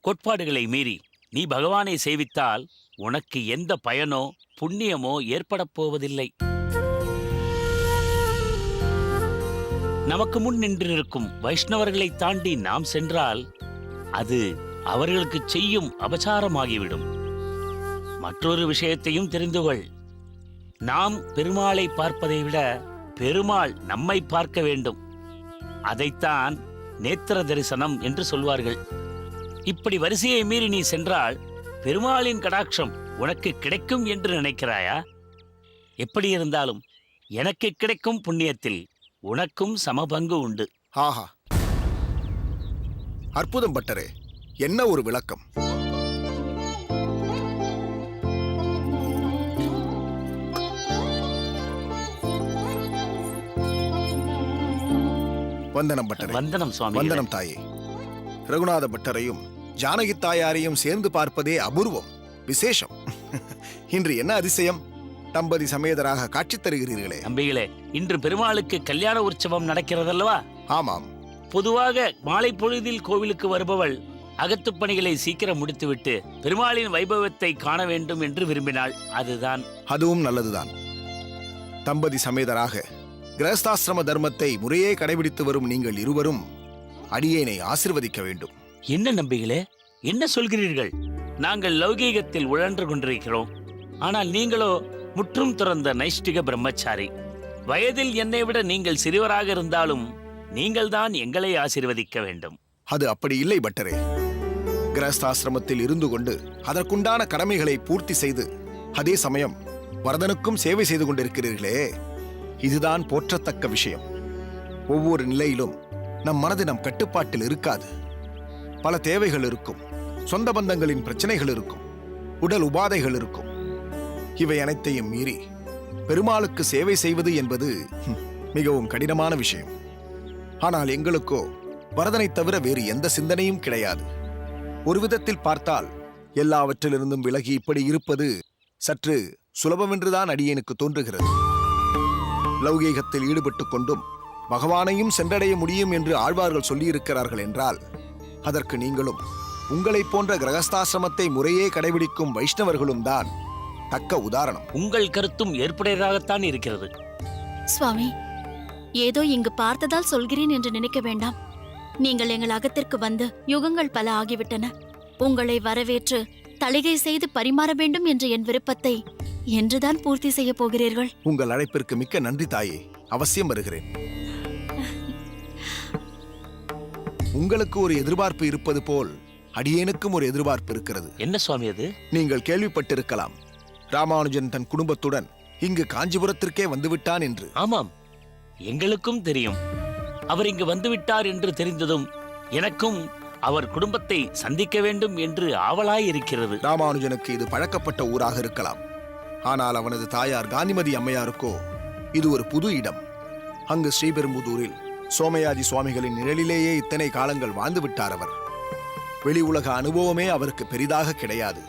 கோட்பாடுகளை மீறி நீ பகவானை சேவித்தால் உனக்கு எந்த பயனோ புண்ணியமோ ஏற்படப் போவதில்லை. நமக்கு முன் நின்றிருக்கும் வைஷ்ணவர்களை தாண்டி நாம் சென்றால் அது அவர்களுக்கு செய்யும் அபசாரமாகிவிடும். மற்றொரு விஷயத்தையும் தெரிந்து கொள். நாம் பெருமாளை பார்ப்பதை விட பெருமாள் நம்மை பார்க்க வேண்டும். அதைத்தான் நேத்திர தரிசனம் என்று சொல்வார்கள். இப்படி வரிசையை மீறி நீ சென்றால் பெருமாளின் கடாட்சம் உனக்கு கிடைக்கும் என்று நினைக்கிறாயா? எப்படி இருந்தாலும் எனக்கு கிடைக்கும் புண்ணியத்தில் உனக்கும் சமபங்கு உண்டு. ஆஹா, அற்புதம் பட்டரே, என்ன ஒரு விளக்கம்! வந்தனம் பட்டரே. வந்தனம் சுவாமி. வந்தனம் தாயே. ரகுநாத பட்டரையும் ஜானகி தாயாரையும் சேர்ந்து பார்ப்பதே அபூர்வம், விசேஷம். இன்று என்ன அதிசயம், தம்பதி சமேதராக காட்சி தருகிறீர்களே. நம்பிகளே, இன்று பெருமாளுக்கு கல்யாண உற்சவம் நடக்கிறதல்லவா? ஆமாம். பொதுவாக மாலை பொழுதில் கோவிலுக்கு வருபவள் அகத்துப் பணிகளை சீக்கிரம் முடித்துவிட்டு பெருமாளின் வைபவத்தை காண வேண்டும் என்று விரும்பினாள். அதுதான். அதுவும் நல்லதுதான். தம்பதி சமேதராக கிரகஸ்தாசிரம தர்மத்தை முறையே கடைபிடித்து வரும் நீங்கள் இருவரும் அடியேனை ஆசிர்வதிக்க வேண்டும். என்ன நம்பிகளே, என்ன சொல்கிறீர்கள்? நாங்கள் லௌகீகத்தில் உழன்று கொண்டிருக்கிறோம். ஆனால் நீங்களோ முற்றும் துறந்த நைஷ்டிக பிரம்மச்சாரி. வயதில் என்னை விட நீங்கள் சிறுவராக இருந்தாலும் நீங்கள்தான் எங்களை ஆசீர்வதிக்க வேண்டும். அது அப்படி இல்லை பட்டரே. கிரகஸ்தாசிரமத்தில் இருந்து கொண்டு அதற்குண்டான கடமைகளை பூர்த்தி செய்து அதே சமயம் வரதனுக்கும் சேவை செய்து கொண்டிருக்கிறீர்களே, இதுதான் போற்றத்தக்க விஷயம். ஒவ்வொரு நிலையிலும் நம் மனது நம் கட்டுப்பாட்டில் இருக்காது. பல தேவைகள் இருக்கும், சொந்த பந்தங்களின் பிரச்சனைகள் இருக்கும், உடல் உபாதைகள் இருக்கும். இவை அனைத்தையும் மீறி பெருமாளுக்கு சேவை செய்வது என்பது மிகவும் கடினமான விஷயம். ஆனால் எங்களுக்கோ வரதனை தவிர வேறு எந்த சிந்தனையும் கிடையாது. ஒரு விதத்தில் பார்த்தால் எல்லாவற்றிலிருந்தும் விலகி இப்படி இருப்பது சற்று சுலபமென்றுதான் அடியேனுக்கு தோன்றுகிறது. லௌகீகத்தில் ஈடுபட்டுக் கொண்டும் பகவானையும் சென்றடைய முடியும் என்று ஆழ்வார்கள் சொல்லியிருக்கிறார்கள் என்றால் அதற்கு நீங்களும் உங்களைப் போன்ற கிரகஸ்தாசிரமத்தை முறையே கடைபிடிக்கும் வைஷ்ணவர்களும் தான் தக்க உதாரணம். உங்கள் கருத்தும் ஏற்புடையதாகத்தான் இருக்கிறது. சுவாமி, ஏதோ இங்கு பார்த்ததால் சொல்கிறேன் என்று நினைக்க வேண்டாம். நீங்கள் எங்கள் அகத்திற்கு வந்து யுகங்கள் பல ஆகிவிட்டன. உங்களை வரவேற்று தளிகை செய்து பரிமாற வேண்டும் என்ற என் விருப்பத்தை என்றுதான் பூர்த்தி செய்ய போகிறீர்கள்? உங்கள் அழைப்பிற்கு மிக்க நன்றி தாயே. அவசியம் வருகிறேன். உங்களுக்கு ஒரு எதிர்பார்ப்பு இருப்பது போல் அடியேனுக்கும் ஒரு எதிர்பார்ப்பு இருக்கிறது. என்ன சுவாமி அது? நீங்கள் கேள்விப்பட்டிருக்கலாம், ராமானுஜன் தன் குடும்பத்துடன் இங்கு காஞ்சிபுரத்திற்கே வந்துவிட்டான் என்று. ஆமாம், எங்களுக்கும் தெரியும். அவர் இங்கு வந்துவிட்டார் என்று தெரிந்ததும் எனக்கும் அவர் குடும்பத்தை சந்திக்க வேண்டும் என்று ஆவலாய் இருக்கிறது. ராமானுஜனுக்கு இது பழக்கப்பட்ட ஊராக இருக்கலாம். ஆனால் அவனது தாயார் காந்திமதி அம்மையாருக்கோ இது ஒரு புது இடம். அங்கு ஸ்ரீபெரும்புதூரில் சோமயாஜி சுவாமிகளின் நிழலிலேயே இத்தனை காலங்கள் வாழ்ந்து விட்டார் அவர். வெளி உலக அனுபவமே அவருக்கு பெரிதாக கிடையாது.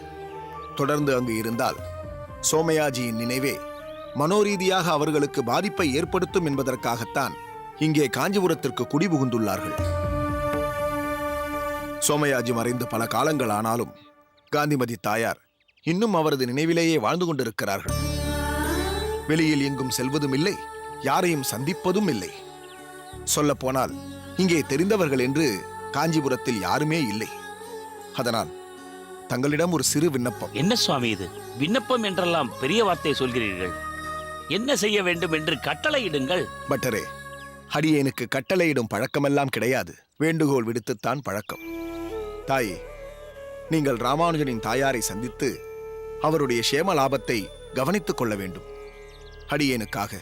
தொடர்ந்து அங்கு இருந்தால் சோமயாஜியின் நினைவே மனோரீதியாக அவர்களுக்கு பாதிப்பை ஏற்படுத்தும் என்பதற்காகத்தான் இங்கே காஞ்சிபுரத்திற்கு குடிபுகுந்துள்ளார்கள். சோமயாஜி மறைந்து பல காலங்கள் ஆனாலும் காந்திமதி தாயார் இன்னும் அவரது நினைவிலேயே வாழ்ந்து கொண்டிருக்கிறார்கள். வெளியில் எங்கும் செல்வதும் இல்லை, யாரையும் சந்திப்பதும் இல்லை. சொல்லப்போனால் இங்கே தெரிந்தவர்கள் என்று காஞ்சிபுரத்தில் யாருமே இல்லை. அதனால் தங்களிடம் ஒரு சிறு விண்ணப்பம். என்ன சுவாமி இது? விண்ணப்பம் என்றெல்லாம் பெரிய வார்த்தை சொல்கிறீர்கள். என்ன செய்ய வேண்டும் என்று கட்டளையிடுங்கள். பட்டரே, அடியேனுக்கு கட்டளையிடும் பழக்கமெல்லாம் கிடையாது. வேண்டுகோள் விடுத்துத்தான் பழக்கம். தாயே, நீங்கள் ராமானுஜனின் தாயாரை சந்தித்து அவருடைய சேம லாபத்தை கவனித்துக் கொள்ள வேண்டும். அடியேனுக்காக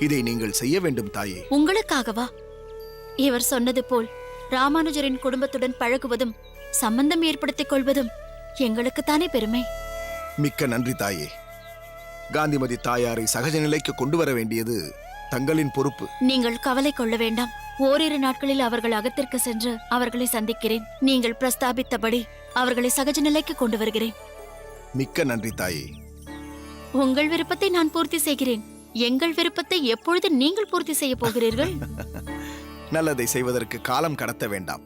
இதை நீங்கள் செய்ய வேண்டும் தாயே. உங்களுக்காகவா? இவர் சொன்னது போல் ராமானுஜரின் குடும்பத்துடன் பழகுவதும் சம்பந்தம் ஏற்படுத்திக் கொள்வதும் எங்களுக்குத்தானே பெருமை. மிக்க நன்றி தாயே. காந்திமதி தாயாரை சகஜ நிலைக்கு கொண்டு வர வேண்டியது தங்களின் பொறுப்பு. நீங்கள் கவலை கொள்ள வேண்டாம். ஓரிரு நாட்களில் அவர்கள் அகத்திற்கு சென்று அவர்களை சந்திக்கிறேன். நீங்கள் பிரஸ்தாபித்தபடி அவர்களை சகஜ நிலைக்கு கொண்டு வருகிறேன். மிக்க நன்றி தாயே. உங்கள் விருப்பத்தை நான் பூர்த்தி செய்கிறேன். எங்கள் விருப்பத்தை எப்பொழுது நீங்கள் பூர்த்தி செய்ய போகிறீர்கள்? நல்லதை செய்வதற்கு காலம் கடத்த வேண்டாம்.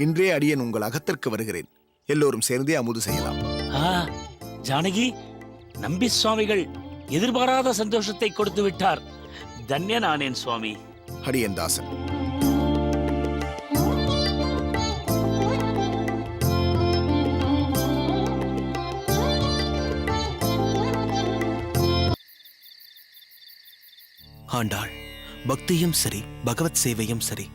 இன்றே அடியேன் உங்கள் அகத்திற்கு வருகிறேன். எல்லோரும் சேர்ந்தே அமுது செய்யலாம். ஆ, ஜானகி, நம்பி சுவாமிகள் எதிர்பாராத சந்தோஷத்தை கொடுத்து விட்டார். தன்யனானேன் சுவாமி. அடியேன் தாசன். ஆண்டாள், பக்தியும் சரி, பகவத் சேவையும் சரி,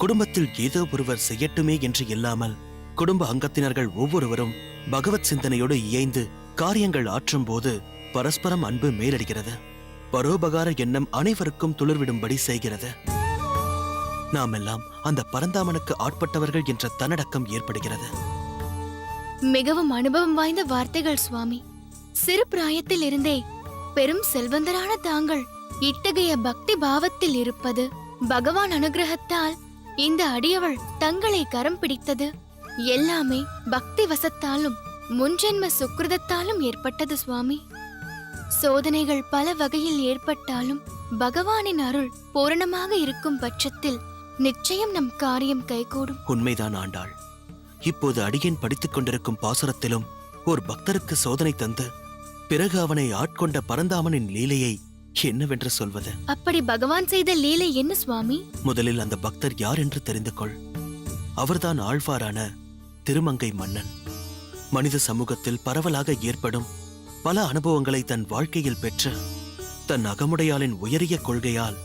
குடும்பத்தில் ஏதோ ஒருவர் செய்யட்டுமே என்று இல்லாமல் குடும்ப அங்கத்தினர்கள் ஒவ்வொருவரும் பகவத் சிந்தனையோடு இயைந்து காரியங்கள் ஆற்றும் போது பரஸ்பரம் அன்பு மேலடிக்கிறது. பரோபகார எண்ணம் அனைவருக்கும் துளிர்விடும்படி செய்கிறது. நாம் எல்லாம் அந்த பரந்தாமனுக்கு ஆட்பட்டவர்கள் என்ற தன்னடக்கம் ஏற்படுகிறது. மிகவும் அனுபவம் வாய்ந்த வார்த்தைகள் சுவாமி. சிறு பிராயத்தில் இருந்தே பெரும் செல்வந்தரான தாங்கள் இத்தகைய பக்தி பாவத்தில் இருப்பது பகவான் அனுகிரகத்தால் இந்த அடியவள் தங்களை கரம் பிடித்தது எல்லாமே பக்தி வசத்தாலும் முன்ஜென்ம சுக்கிரதத்தாலும் ஏற்பட்டது சுவாமி. சோதனைகள் பல வகையில் ஏற்பட்டாலும் பகவானின் அருள் பூரணமாக இருக்கும் பட்சத்தில் நிச்சயம் நம் காரியம் கைகூடும். உண்மைதான் ஆண்டாள். இப்போது அடியேன் படித்துக் கொண்டிருக்கும் பாசுரத்திலும் ஒரு பக்தருக்கு சோதனை தந்து பிறகு அவனை ஆட்கொண்ட பரந்தாமனின் லீலையை என்னவென்று சொல்வது? அப்படி பகவான் செய்த லீலை என்ன சுவாமி? முதலில் அந்த பக்தர் யார் என்று தெரிந்து கொள். அவர்தான் ஆழ்வாரான திருமங்கை மன்னன். மனித சமூகத்தில் பரவலாக ஏற்படும் பல அனுபவங்களை தன் வாழ்க்கையில் பெற்று தன் அகமுடையாளின் உயரிய கொள்கையால்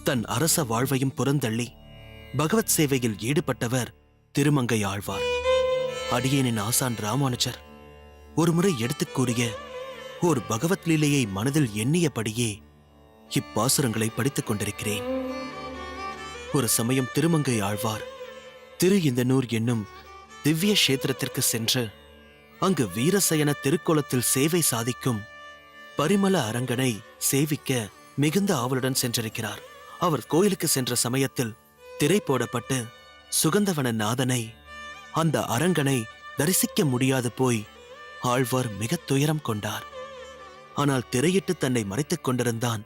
தன் அரச வாழ்வையும் புறந்தள்ளி பகவத் சேவையில் ஈடுபட்டவர் திருமங்கை ஆழ்வார். அடியேனின் ஆசான் ராமானுஜர் ஒருமுறை எடுத்துக் கூறிய ஒரு பகவத் லீலையை மனதில் எண்ணியபடியே இப்பாசுரங்களை படித்துக் கொண்டிருக்கிறேன். ஒரு சமயம் திருமங்கை ஆழ்வார் திரு இந்தனூர் என்னும் திவ்ய கஷேத்திரத்திற்கு சென்று அங்கு வீரசயன திருக்கோலத்தில் சேவை சாதிக்கும் பரிமள அரங்கனை சேவிக்க மிகுந்த ஆவலுடன் சென்றிருக்கிறார். அவர் கோயிலுக்கு சென்ற சமயத்தில் திரை போடப்பட்டு சுகந்தவன நாதனை, அந்த அரங்கனை தரிசிக்க முடியாது போய் ஆழ்வார் மிக துயரம் கொண்டார். ஆனால் திரையிட்டு தன்னை மறைத்துக் கொண்டிருந்தான்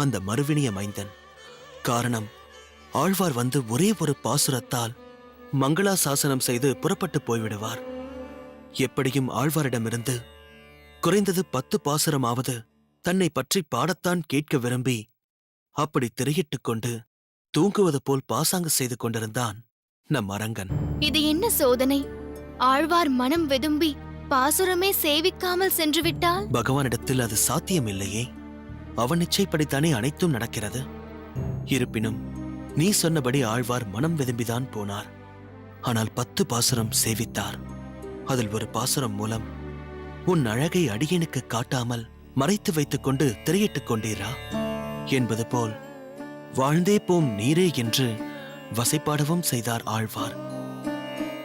அந்த மறுவினிய மைந்தன். காரணம், ஆழ்வார் வந்து ஒரே ஒரு பாசுரத்தால் மங்களாசாசனம் செய்து புறப்பட்டு போய்விடுவார். எப்படியும் ஆழ்வாரிடமிருந்து குறைந்தது 10 பாசுரமாவது தன்னை பற்றி பாடத்தான் கேட்க விரும்பி அப்படி திரையிட்டுக் கொண்டு தூங்குவது போல் பாசாங்கு செய்து கொண்டிருந்தான் நம் அரங்கன். இது என்ன சோதனை? ஆழ்வார் மனம் வெதும்பி பாசுரமே சேவிக்காமல் சென்று விட்டால்? பகவானிடத்தில் அது சாத்தியமில்லையே. அவன் இச்சைப்படித்தானே அனைத்தும் நடக்கிறது. இருப்பினும் நீ சொன்னபடி ஆழ்வார் மனம் வெதும்பிதான் போனார். ஆனால் 10 பாசுரம் சேவித்தார். அதில் ஒரு பாசுரம் மூலம் உன் அழகை அடியேனுக்கு காட்டாமல் மறைத்து வைத்துக் கொண்டு திரையிட்டுக் கொண்டீரா என்பது போல் வாழ்ந்தே போம் நீரே என்று வசைப்பாடவும் செய்தார் ஆழ்வார்.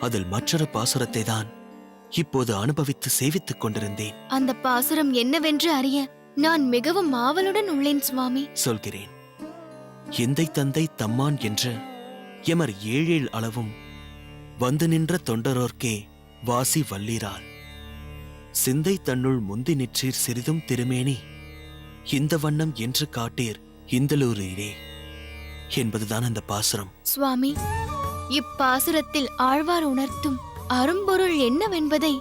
அதில் மற்றொரு பாசுரத்தை தான் இப்போது அனுபவித்து சேவித்துக் கொண்டிருந்தேன். அந்த பாசுரம் என்னவென்று அறிய நான் மிகவும் ஆவலுடன் உள்ளேன் சுவாமி. சொல்கிறேன். எந்தை தந்தை தம்மான் என்று எமர் 7 அளவும் வந்து நின்ற தொண்டரோர்க்கே வாசி வல்லீரால் சிந்தை தன்னுள் முந்தி நிற்றீர் சிறிதும் திருமேனி இந்த வண்ணம் என்று காட்டீர் இந்தலூரீரே என்பதுதான் அந்த பாசுரம். சுவாமி, இப்பாசுரத்தில் ஆழ்வார் உணர்த்தும் அரும்பொருள் என்னவென்பதை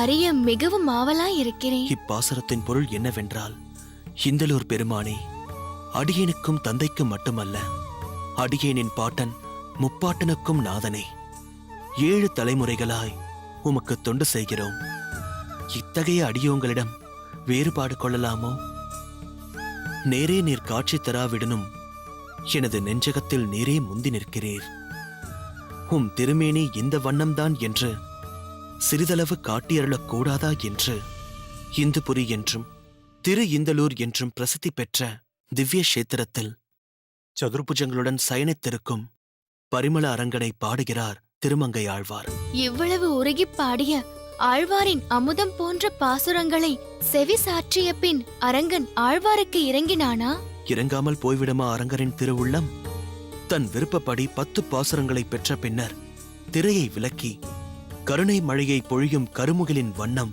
அறிய மிகவும் ஆவலாயிருக்கிறேன். இப்பாசுரத்தின் பொருள் என்னவென்றால், இந்தலூர் பெருமானே, அடியேனுக்கும் தந்தைக்கும் மட்டுமல்ல, அடியேனின் பாட்டன் முப்பாட்டனுக்கும் நாதனே, 7 தலைமுறைகளாய் உமக்கு தொண்டு செய்கிறோம். இத்தகைய அடியோங்களிடம் வேறுபாடு கொள்ளலாமோ? நேரே நீர் காட்சி தராவிடனும் எனது நெஞ்சகத்தில் நீரே முந்தி நிற்கிறீர். உம் திருமேனி இந்த வண்ணம்தான் என்று சிறிதளவு காட்டியருளக் கூடாதா என்று இந்துபுரி என்றும் திரு இந்தலூர் என்றும் பிரசித்தி பெற்ற திவ்ய கஷேத்திரத்தில் சதுர்புஜங்களுடன் சயனித்திருக்கும் பரிமள அரங்கனை பாடுகிறார் திருமங்கை ஆழ்வார். இவ்வளவு உருகிப் பாடிய ஆழ்வாரின் அமுதம் போன்ற பாசுரங்களை செவி சாற்றிய பின் அரங்கன் ஆழ்வாருக்கு இறங்கினானா? இறங்காமல் போய்விடுமா அரங்கரின் திருவுள்ளம்? தன் விருப்பப்படி 10 பாசுரங்களை பெற்ற பின்னர் திரையை விலக்கி கருணை மழையை பொழியும் கருமுகிலின் வண்ணம்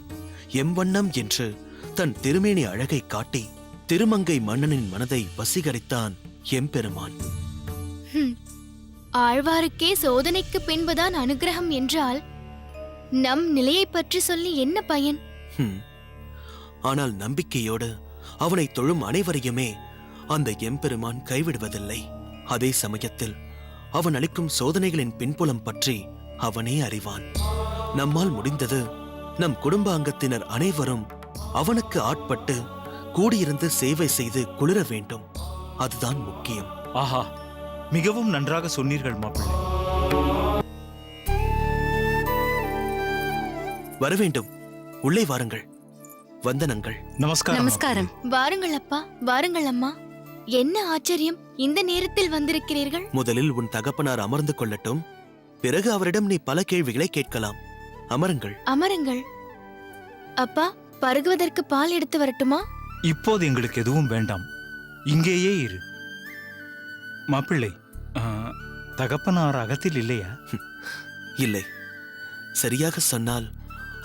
எம்வண்ணம் என்று தன் திருமேனி அழகை காட்டி திருமங்கை மன்னனின் மனதை வசீகரித்தான் எம்பெருமான். ஆழ்வாருக்கே சோதனைக்கு பின்புதான் அனுகிரகம் என்றால் நம் நிலையை பற்றி சொல்லி என்ன பயன்? ஆனால் நம்பிக்கையோடு அவனை தொழும் அனைவரையுமே அந்த எம்பெருமான் கைவிடுவதில்லை. அதே சமயத்தில் அவன் அளிக்கும் சோதனைகளின் பின்புலம் பற்றி அவனே அறிவான். நம்மால் முடிந்தது நம் குடும்ப அங்கத்தினர் அனைவரும் அவனுக்கு ஆட்பட்டு கூடியிருந்து சேவை செய்து குளிர வேண்டும். அதுதான் முக்கியம். ஆஹா, மிகவும் நன்றாக சொன்னீர்கள் மாப்பிள்ளை. வரவேண்டும். உள்ளே வாருங்கள். வந்தனங்கள். நமஸ்காரம். நமஸ்காரம். வாருங்கள் அப்பா, வாருங்கள் அம்மா. என்ன ஆச்சரியம், இந்த நேரத்தில் வந்திருக்கிறீர்கள்? முதலில் உன் தகப்பனார் அமர்ந்து கொள்ளட்டும். பிறகு அவரிடம் நீ பல கேள்விகளை கேட்கலாம். அமருங்கள். அமருங்கள். அப்பா, பருகுவதற்கு பால் எடுத்து வரட்டுமா? இப்போது எங்களுக்கு எதுவும் வேண்டாம், இங்கேயே இரு. மாப்பிள்ளை, தகப்பனார் அகத்தில் இல்லையா? இல்லை, சரியாக சொன்னால்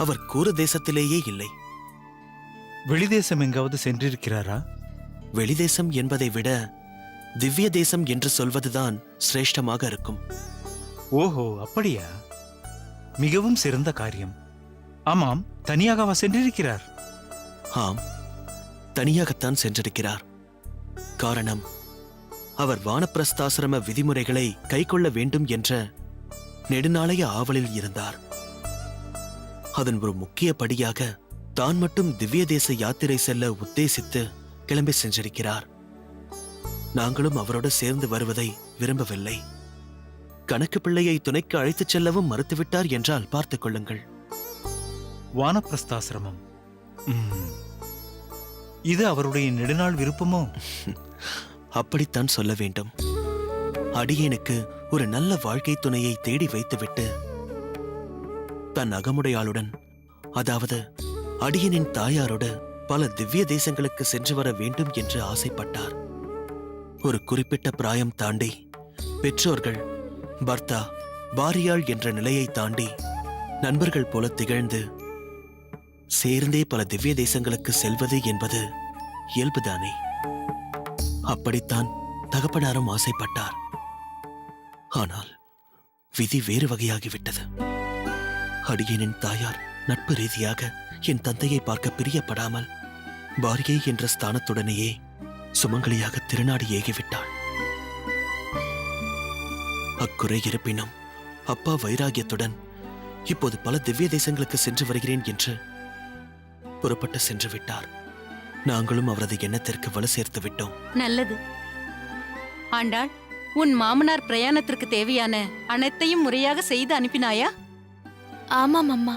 அவர் கூர தேசத்திலேயே இல்லை. வெளிதேசம் எங்காவது சென்றிருக்கிறாரா? வெளிதேசம் என்பதை விட திவ்ய தேசம் என்று சொல்வதுதான் சிரேஷ்டமாக இருக்கும். ஓஹோ, அப்படியா? மிகவும் சிறந்த காரியம். ஆமாம், தனியாகவா சென்றிருக்கிறார்? ஆம், தனியாகத்தான் சென்றிருக்கிறார். காரணம், அவர் வானப்பிரஸ்தாசிரம விதிமுறைகளை கைக்கொள்ள வேண்டும் என்ற நெடுநாளைய ஆவலில் இருந்தார். அதன் ஒரு முக்கிய படியாக தான் மட்டும் திவ்ய தேச யாத்திரை செல்ல உத்தேசித்து கிளம்பி சென்றிருக்கிறார். நாங்களும் அவரோடு சேர்ந்து வருவதை விரும்பவில்லை. கணக்கு பிள்ளையை துணைக்கு அழைத்துச் செல்லவும் மறுத்துவிட்டார் என்றால் பார்த்துக் கொள்ளுங்கள். வானப்பிரஸ்தாசிரமம், இது அவருடைய நெடுநாள் விருப்பமோ? அப்படித்தான் சொல்ல வேண்டும். அடியேனுக்கு ஒரு நல்ல வாழ்க்கை துணையை தேடி வைத்துவிட்டு தன் அகமுடையாளுடன், அதாவது அடியனின் தாயாரோடு பல திவ்ய தேசங்களுக்கு சென்று வர வேண்டும் என்று ஆசைப்பட்டார். ஒரு குறிப்பிட்ட பிராயம் தாண்டி பெற்றோர்கள், பர்த்தா, பாரியாள் என்ற நிலையை தாண்டி நண்பர்கள் போல திகழ்ந்து சேர்ந்தே பல திவ்ய தேசங்களுக்கு செல்வது என்பது இயல்புதானே. அப்படித்தான் தகப்பனாரும் ஆசைப்பட்டார். ஆனால் விதி வேறு வகையாகிவிட்டது. அடியேனின் தாயார் நட்பு ரீதியாக என் தந்தையை பார்க்க பிரியப்படாமல் பாரியை என்ற ஸ்தானத்துடனேயே சுமங்கலியாக திருநாடு ஏகிவிட்டாள். அக்குறை இருப்பினும் அப்பா வைராகியத்துடன் இப்போது பல திவ்ய தேசங்களுக்கு சென்று வருகிறேன் என்று புறப்பட்டு சென்று விட்டார். நாங்களும் அவரது எண்ணத்திற்கு வலு சேர்த்து விட்டோம். நல்லது. ஆண்டாள், உன் மாமனார் பிரயாணத்திற்கு தேவையான அனைத்தையும் முறையாக செய்து அனுப்பினாயா? ஆமாம் அம்மா,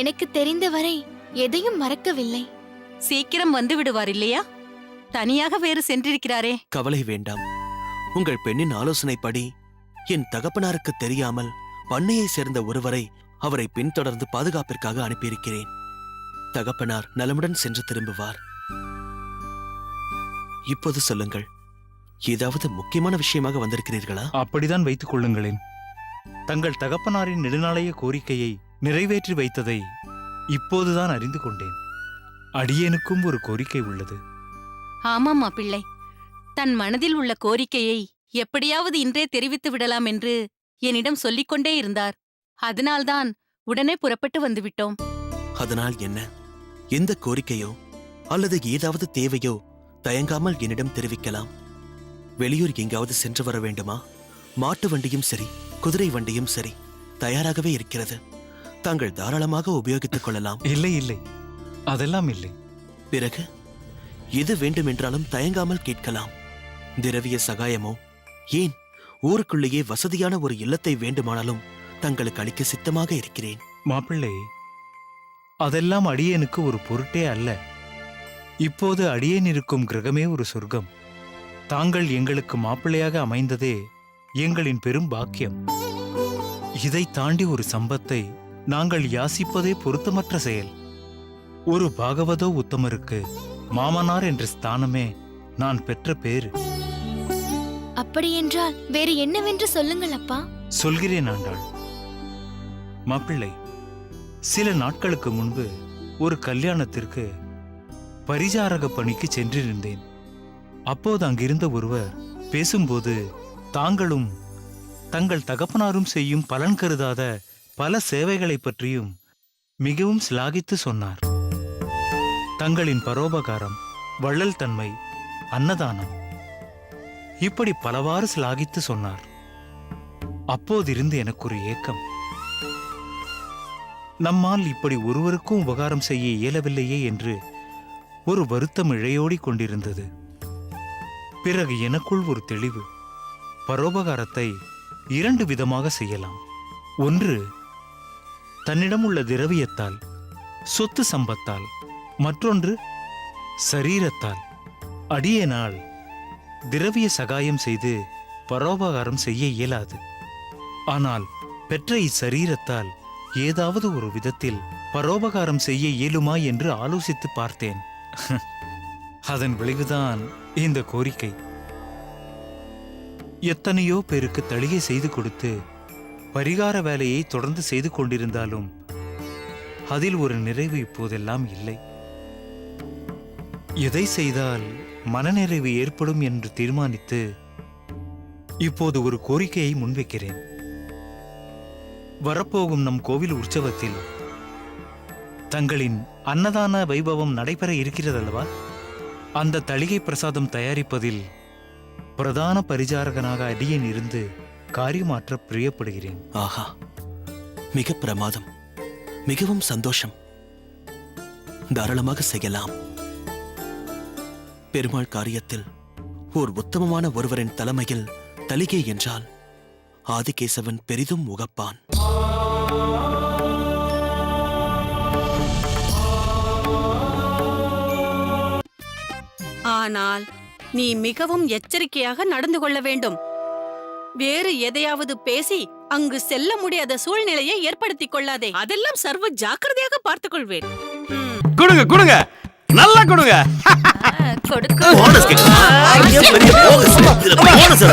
எனக்கு தெரிந்தவரை எதையும் மறக்கவில்லை. சீக்கிரம் வந்து விடுவார் இல்லையா? தனியாக வேறு சென்றிருக்கிறாரே. கவலை வேண்டாம். உங்கள் பெண்ணின் ஆலோசனைப்படி என் தகப்பனாருக்கு தெரியாமல் பண்ணையை சேர்ந்த ஒருவரை அவரை பின்தொடர்ந்து பாதுகாப்பிற்காக அனுப்பியிருக்கிறேன். தகப்பனார் நலமுடன் சென்று திரும்புவார். இப்போது சொல்லுங்கள், ஏதாவது முக்கியமான விஷயமாக வந்திருக்கிறீர்களா? அப்படிதான் வைத்துக் கொள்ளுங்களேன். தங்கள் தகப்பனாரின் நெடுநாளைய கோரிக்கையை நிறைவேற்றி வைத்ததை இப்போதுதான் அறிந்து கொண்டேன். அடியேனுக்கும் ஒரு கோரிக்கை உள்ளது. ஆமாம்மா பிள்ளை, தன் மனதில் உள்ள கோரிக்கையை எப்படியாவது இன்றே தெரிவித்து விடலாம் என்று என்னிடம் சொல்லிக்கொண்டே இருந்தார். அதனால்தான் உடனே புறப்பட்டு வந்துவிட்டோம். அதனால் என்ன? எந்த கோரிக்கையோ அல்லது ஏதாவது தேவையோ தயங்காமல் என்னிடம் தெரிவிக்கலாம். வெளியூர் எங்காவது சென்று வர வேண்டுமா? மாட்டு வண்டியும் சரி, குதிரை வண்டியும் சரி தயாராகவே இருக்கிறது. தாங்கள் தாராளமாக உபயோகித்துக் கொள்ளலாம். இல்லை இல்லை, அதெல்லாம் இல்லை. பிறகு எது வேண்டுமென்றாலும் தயங்காமல் கேட்கலாம். திரவிய சகாயமோ, ஏன் ஊருக்குள்ளேயே வசதியான ஒரு இல்லத்தை வேண்டுமானாலும் தங்களுக்கு அளிக்க சித்தமாக இருக்கிறேன். மாப்பிள்ளை, அதெல்லாம் அடியேனுக்கு ஒரு பொருட்டே அல்ல. இப்போது அடியேன் இருக்கும் கிரகமே ஒரு சொர்க்கம். தாங்கள் எங்களுக்கு மாப்பிள்ளையாக அமைந்ததே எங்களின் பெரும் பாக்கியம். இதை தாண்டி ஒரு சம்பத்தை நாங்கள் யாசிப்பதே பொருத்தமற்ற செயல். ஒரு பாகவதோ உத்தமருக்கு மாமனார் என்ற ஸ்தானமே நான் பெற்ற பேரு. அப்படியென்றால் வேறு என்னவென்று சொல்லுங்கள் அப்பா. சொல்கிறேன் ஆண்டாள். மாப்பிள்ளை, சில நாட்களுக்கு முன்பு ஒரு கல்யாணத்திற்கு பரிசாரக பணிக்கு சென்றிருந்தேன். அப்போது அங்கிருந்த ஒருவர் பேசும்போது தாங்களும் தங்கள் தகப்பனாரும் செய்யும் பலன் கருதாத பல சேவைகளைப் பற்றியும் மிகவும் சிலாகித்து சொன்னார். தங்களின் பரோபகாரம், வள்ளல் தன்மை, அன்னதானம் இப்படி பலவாறு சிலாகித்து சொன்னார். அப்போதிருந்து எனக்கு ஒரு ஏக்கம். நம்மால் இப்படி ஒருவருக்கும் உபகாரம் செய்ய இயலவில்லையே என்று ஒரு வருத்தம் இழையோடி கொண்டிருந்தது. பிறகு எனக்குள் ஒரு தெளிவு. பரோபகாரத்தை 2 விதமாக செய்யலாம். ஒன்று, தன்னிடம் உள்ள திரவியத்தால், சொத்து சம்பத்தால். மற்றொன்று, சரீரத்தால். அடியேனால் திரவிய சகாயம் செய்து பரோபகாரம் செய்ய இயலாது. ஆனால் பெற்ற இச்சரீரத்தால் ஏதாவது ஒரு விதத்தில் பரோபகாரம் செய்ய இயலுமா என்று ஆலோசித்து பார்த்தேன். அதன் விளைவுதான் இந்த கோரிக்கை. எத்தனையோ பேருக்கு தளிகை செய்து கொடுத்து பரிகார வேலையை தொடர்ந்து செய்து கொண்டிருந்தாலும் அதில் ஒரு நிறைவு இப்போதெல்லாம் இல்லை. எதை செய்தால் மனநிறைவு ஏற்படும் என்று தீர்மானித்து இப்போது ஒரு கோரிக்கையை முன்வைக்கிறேன். வரப்போகும் நம் கோவில் உற்சவத்தில் தங்களின் அன்னதான வைபவம் நடைபெற இருக்கிறதல்லவா? அந்த தளிகை பிரசாதம் தயாரிப்பதில் பிரதான பரிசாரகனாக அடியேன் இருந்து காரியமாற்ற பிரியப்படுகிறேன். ஆஹா, மிக பிரமாதம், மிகவும் சந்தோஷம். தாராளமாக செய்யலாம். பெருமாள் காரியத்தில் ஓர் உத்தமமான ஒருவரின் தலைமையில் தளிகை என்றால் ஆதிகேசவன் பெரிதும் உகப்பான். ஆனால் நீ மிகவும் எச்சரிக்கையாக நடந்து கொள்ள வேண்டும். வேறு எதையாவது பேசி அங்கு செல்ல முடியாத சூழ்நிலையை ஏற்படுத்திக் கொள்ளாதே. அதெல்லாம் சர்வ ஜாக்கிரதையாக பார்த்துக் கொள்வேன். கொடுங்க கொடுங்க, நல்லா கொடுங்க. போனஸ் கேக்குதா? ஐயா, பெரிய போனஸ். இதுல போனஸ்.